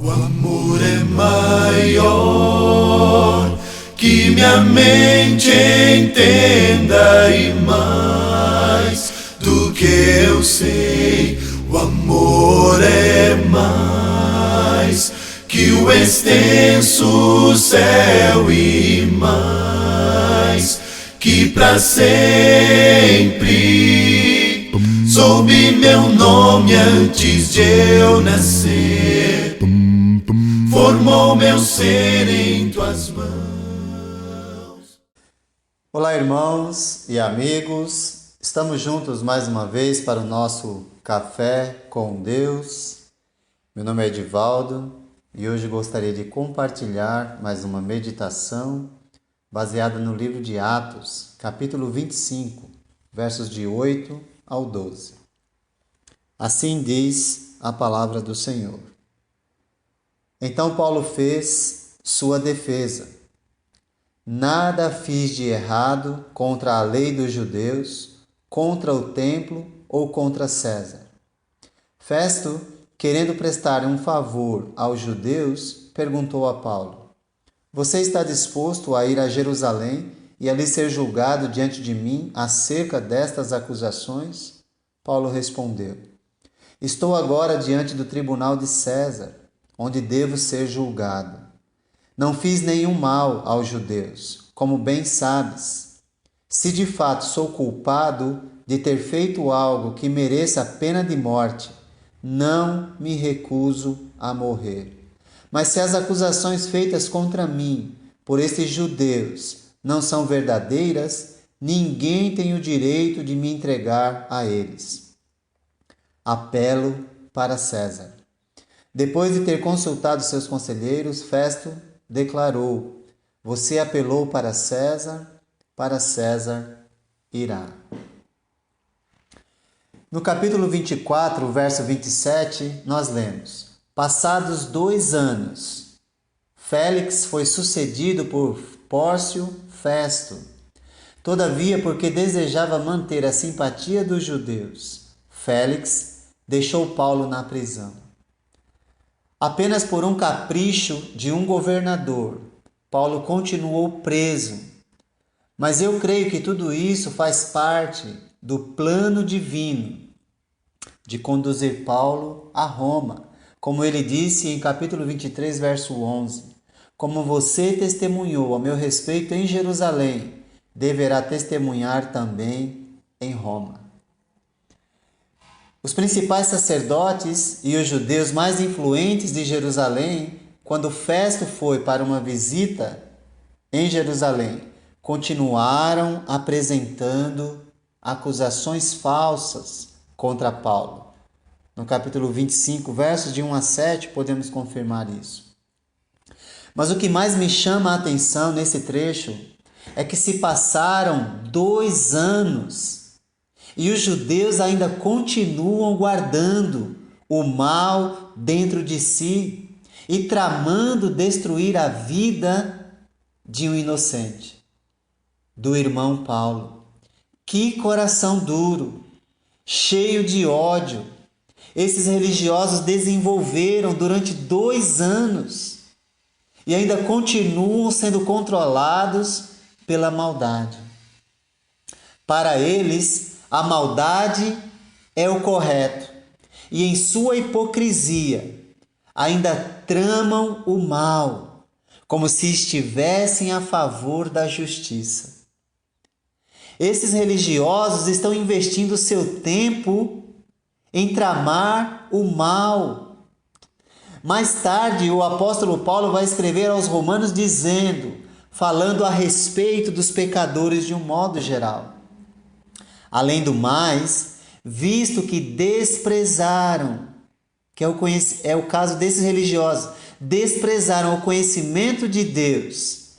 O amor é maior que minha mente entenda, e mais do que eu sei. O amor é mais que o extenso céu, e mais que pra sempre soube meu nome antes de eu nascer. Formou meu ser em tuas mãos. Olá, irmãos e amigos, estamos juntos mais uma vez para o nosso Café com Deus. Meu nome é Edivaldo e hoje gostaria de compartilhar mais uma meditação baseada no livro de Atos, capítulo 25, versos de 8 ao 12. Assim diz a palavra do Senhor. Então Paulo fez sua defesa. Nada fiz de errado contra a lei dos judeus, contra o templo ou contra César. Festo, querendo prestar um favor aos judeus, perguntou a Paulo: Você está disposto a ir a Jerusalém e ali ser julgado diante de mim acerca destas acusações? Paulo respondeu: Estou agora diante do tribunal de César, onde devo ser julgado. Não fiz nenhum mal aos judeus, como bem sabes. Se de fato sou culpado de ter feito algo que mereça a pena de morte, não me recuso a morrer. Mas se as acusações feitas contra mim por estes judeus não são verdadeiras, ninguém tem o direito de me entregar a eles. Apelo para César. Depois de ter consultado seus conselheiros, Festo declarou: Você apelou para César irá. No capítulo 24, verso 27, nós lemos: Passados 2 anos, Félix foi sucedido por Pórcio Festo. Todavia, porque desejava manter a simpatia dos judeus, Félix deixou Paulo na prisão. Apenas por um capricho de um governador, Paulo continuou preso. Mas eu creio que tudo isso faz parte do plano divino de conduzir Paulo a Roma, como ele disse em capítulo 23, verso 11. Como você testemunhou a meu respeito em Jerusalém, deverá testemunhar também em Roma. Os principais sacerdotes e os judeus mais influentes de Jerusalém, quando Festo foi para uma visita em Jerusalém, continuaram apresentando acusações falsas contra Paulo. No capítulo 25, versos de 1 a 7, podemos confirmar isso. Mas o que mais me chama a atenção nesse trecho é que se passaram 2 anos e os judeus ainda continuam guardando o mal dentro de si e tramando destruir a vida de um inocente, do irmão Paulo. Que coração duro, cheio de ódio, esses religiosos desenvolveram durante 2 anos e ainda continuam sendo controlados pela maldade. Para eles, a maldade é o correto e em sua hipocrisia ainda tramam o mal, como se estivessem a favor da justiça. Esses religiosos estão investindo seu tempo em tramar o mal. Mais tarde, o apóstolo Paulo vai escrever aos Romanos falando a respeito dos pecadores de um modo geral. Além do mais, visto que desprezaram, que é o caso desses religiosos, desprezaram o conhecimento de Deus,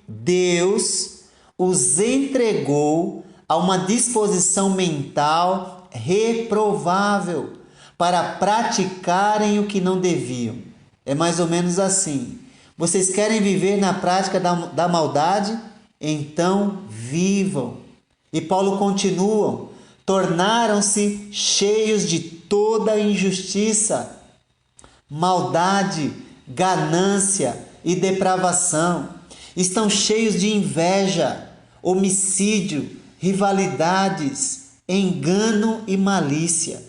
Deus, os entregou a uma disposição mental reprovável para praticarem o que não deviam. É mais ou menos assim. Vocês querem viver na prática da maldade? Então vivam. E Paulo continua: tornaram-se cheios de toda injustiça, maldade, ganância e depravação. Estão cheios de inveja, homicídio, rivalidades, engano e malícia.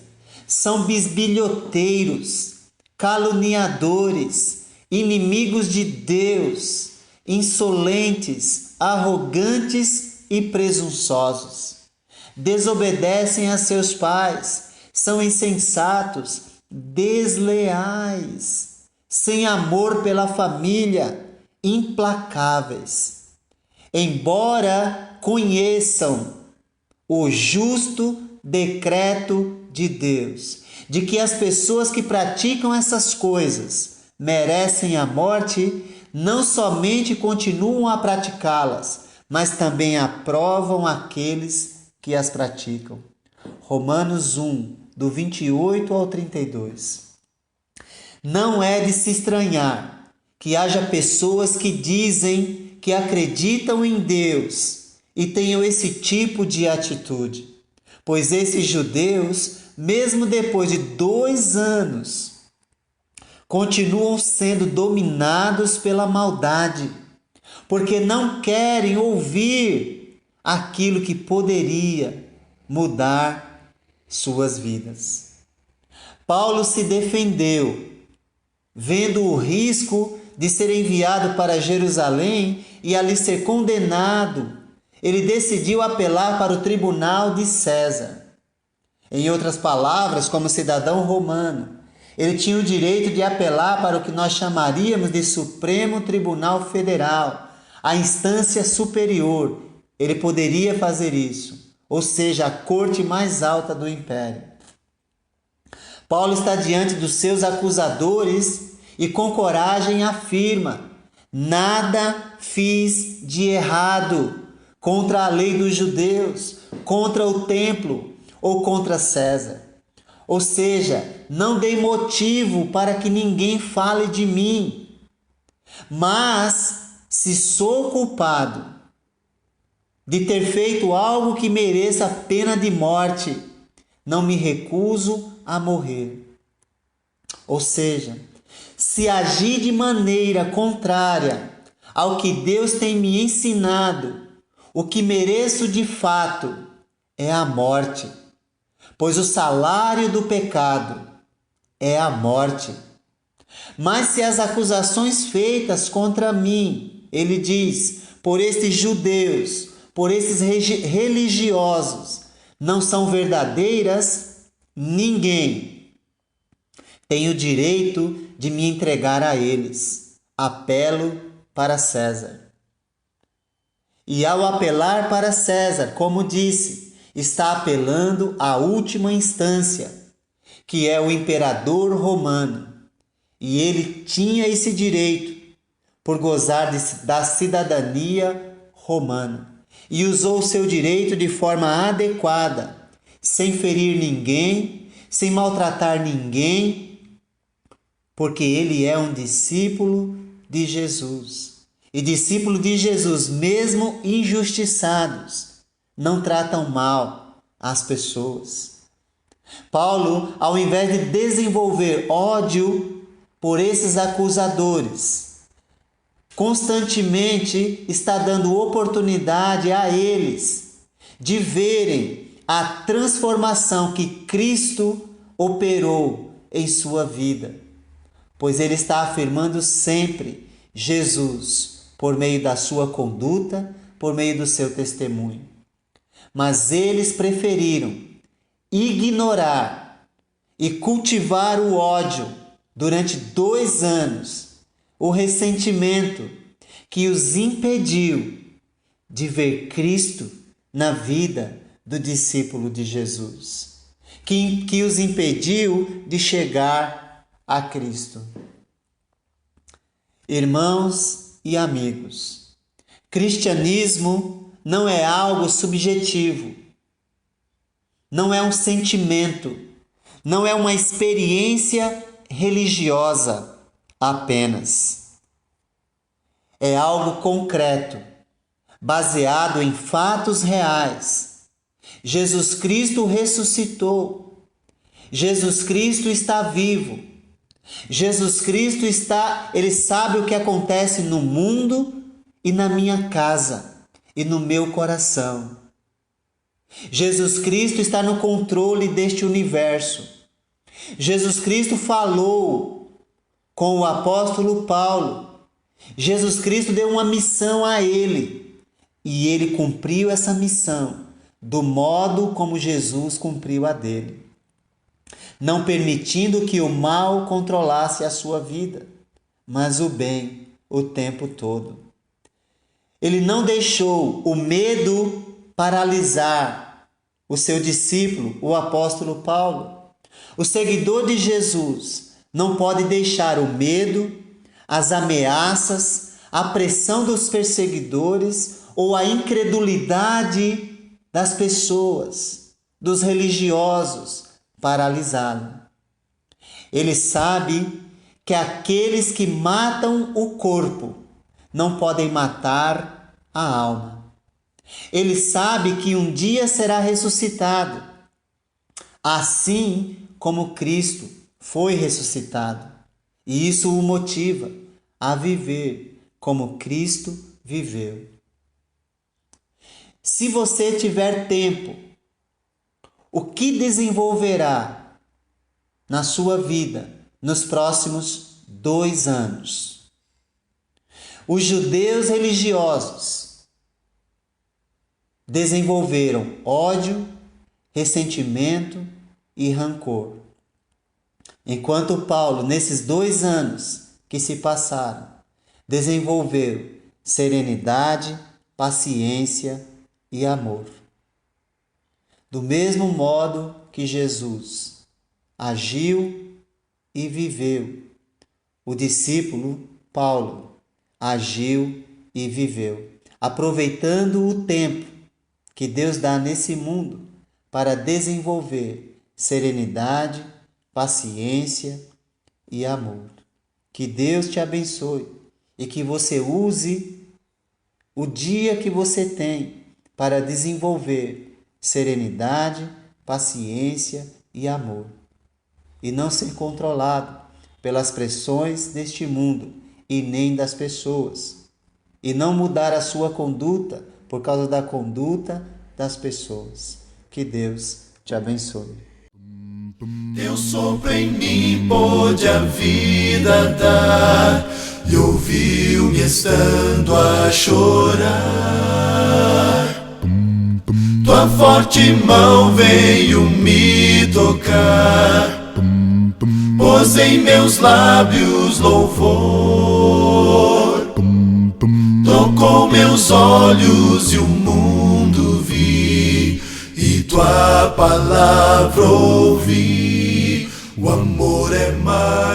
São bisbilhoteiros, caluniadores, inimigos de Deus, insolentes, arrogantes e presunçosos. Desobedecem a seus pais, são insensatos, desleais, sem amor pela família, implacáveis. Embora conheçam o justo decreto de Deus, de que as pessoas que praticam essas coisas merecem a morte, não somente continuam a praticá-las, mas também aprovam aqueles que as praticam. Romanos 1, do 28 ao 32. Não é de se estranhar que haja pessoas que dizem que acreditam em Deus e tenham esse tipo de atitude, pois esses judeus, mesmo depois de 2 anos, continuam sendo dominados pela maldade, porque não querem ouvir aquilo que poderia mudar suas vidas. Paulo se defendeu, vendo o risco de ser enviado para Jerusalém e ali ser condenado. Ele decidiu apelar para o tribunal de César. Em outras palavras, como cidadão romano, ele tinha o direito de apelar para o que nós chamaríamos de Supremo Tribunal Federal, a instância superior. Ele poderia fazer isso, ou seja, a corte mais alta do império. Paulo está diante dos seus acusadores e com coragem afirma: nada fiz de errado contra a lei dos judeus, contra o templo ou contra César. Ou seja, não dei motivo para que ninguém fale de mim. Mas, se sou culpado de ter feito algo que mereça a pena de morte, não me recuso a morrer. Ou seja, se agir de maneira contrária ao que Deus tem me ensinado, o que mereço de fato é a morte, pois o salário do pecado é a morte. Mas se as acusações feitas contra mim, ele diz, por estes judeus, por esses religiosos, não são verdadeiras, ninguém tem o direito de me entregar a eles. Apelo para César. E ao apelar para César, como disse, está apelando à última instância, que é o imperador romano. E ele tinha esse direito por gozar da cidadania romana. E usou o seu direito de forma adequada, sem ferir ninguém, sem maltratar ninguém, porque ele é um discípulo de Jesus. E discípulos de Jesus, mesmo injustiçados, não tratam mal as pessoas. Paulo, ao invés de desenvolver ódio por esses acusadores, constantemente está dando oportunidade a eles de verem a transformação que Cristo operou em sua vida, pois ele está afirmando sempre Jesus por meio da sua conduta, por meio do seu testemunho. Mas eles preferiram ignorar e cultivar o ódio durante 2 anos, o ressentimento que os impediu de ver Cristo na vida do discípulo de Jesus, que os impediu de chegar a Cristo. Irmãos e amigos, cristianismo não é algo subjetivo, não é um sentimento, não é uma experiência religiosa apenas. É algo concreto, baseado em fatos reais. Jesus Cristo ressuscitou. Jesus Cristo está vivo. Jesus Cristo ele sabe o que acontece no mundo e na minha casa e no meu coração. Jesus Cristo está no controle deste universo. Jesus Cristo falou com o apóstolo Paulo. Jesus Cristo deu uma missão a ele e ele cumpriu essa missão do modo como Jesus cumpriu a dele, não permitindo que o mal controlasse a sua vida, mas o bem o tempo todo. Ele não deixou o medo paralisar o seu discípulo, o apóstolo Paulo. O seguidor de Jesus não pode deixar o medo, as ameaças, a pressão dos perseguidores ou a incredulidade das pessoas, dos religiosos, paralisá-lo. Ele sabe que aqueles que matam o corpo não podem matar a alma. Ele sabe que um dia será ressuscitado, assim como Cristo foi ressuscitado. E isso o motiva a viver como Cristo viveu. Se você tiver tempo, o que desenvolverá na sua vida nos próximos 2 anos? Os judeus religiosos desenvolveram ódio, ressentimento e rancor. Enquanto Paulo, nesses 2 anos que se passaram, desenvolveu serenidade, paciência e amor. Do mesmo modo que Jesus agiu e viveu, o discípulo Paulo agiu e viveu, aproveitando o tempo que Deus dá nesse mundo para desenvolver serenidade, paciência e amor. Que Deus te abençoe e que você use o dia que você tem para desenvolver serenidade, paciência e amor, e não ser controlado pelas pressões deste mundo e nem das pessoas, e não mudar a sua conduta por causa da conduta das pessoas. Que Deus te abençoe. Teu sopro em mim pôde a vida dar, e ouviu-me estando a chorar. Tua forte mão veio me tocar, pôs em meus lábios louvor, tocou meus olhos e o mundo vi, e tua palavra ouvi. O amor é mais